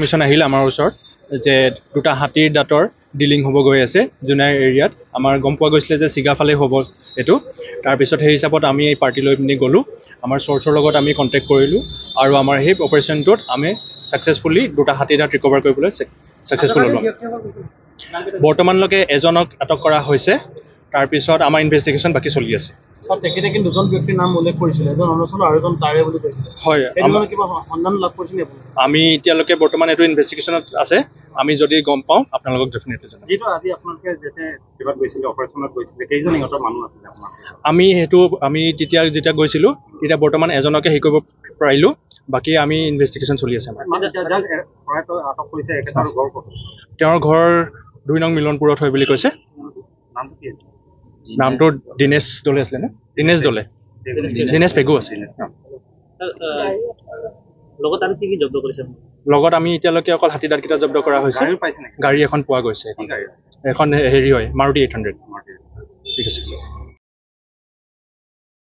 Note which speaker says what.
Speaker 1: Information আহিল আমাৰ ওচৰত যে দুটা হাতীৰ দাঁতৰ ডিলিং হ'ব গৈ আছে জুনাই এৰিয়াত। আমাৰ গম পোৱা গৈছিলে যে চিগাফালে হ'ব এইটো। তাৰপিছত সেই হিচাপত আমি এই পাৰ্টি লৈ পিনি গ'লোঁ, আমাৰ চ'ৰ্চৰ লগত আমি কণ্টেক্ট কৰিলোঁ আৰু আমাৰ সেই অপাৰেশ্যনটোত আমি ছাকচেছফুলি দুটা হাতীৰ দাঁত ৰিকভাৰ কৰিবলৈ ছাকচেছফুল হ'লোঁ। বৰ্তমানলৈকে এজনক আটক কৰা হৈছে, তাৰপিছত আমাৰ ইনভেষ্টিগেশ্যন বাকী চলি আছে।
Speaker 2: তেখেতে কিন্তু দুজন ব্যক্তিৰ নাম উল্লেখ কৰিছিলে, এজন অৰুণাচল আৰু এজন তাৰে বুলি কৈছিলে।
Speaker 1: হয়,
Speaker 2: কিবা সন্ধান লাভ কৰিছিল নেকি?
Speaker 1: আমি এতিয়ালৈকে বৰ্তমান এইটো ইনভেষ্টিগেশ্যনত আছে, আমি যদি গম পাওঁ আপোনালোকক ডেফিনেটলি জনাম।
Speaker 2: যিটো আজি আপোনালোকে যেতিয়া গৈছিলে অপাৰেশ্যনত গৈছিলে, কেইজন ইহঁতৰ মানুহ আছিলে আপোনালোকৰ?
Speaker 1: আমি যেতিয়া গৈছিলোঁ তেতিয়া বৰ্তমান এজনকে হেৰি কৰিব পাৰিলোঁ, বাকী আমি ইনভেষ্টিগেশ্যন চলি আছে। তেওঁৰ ঘৰ 2 নং মিলনপুৰত হয় বুলি কৈছে। নামটো দীনেশ দলে আছিলে নে? দীনেশ দলে, দীনেশ পেগু আছিলে। লগত আমি এতিয়ালৈকে অকল হাতী দাঁতকেইটা জব্দ কৰা হৈছে। গাড়ী এখন পোৱা গৈছে, এখন হেৰি হয় মাৰুতি 800। ঠিক আছে।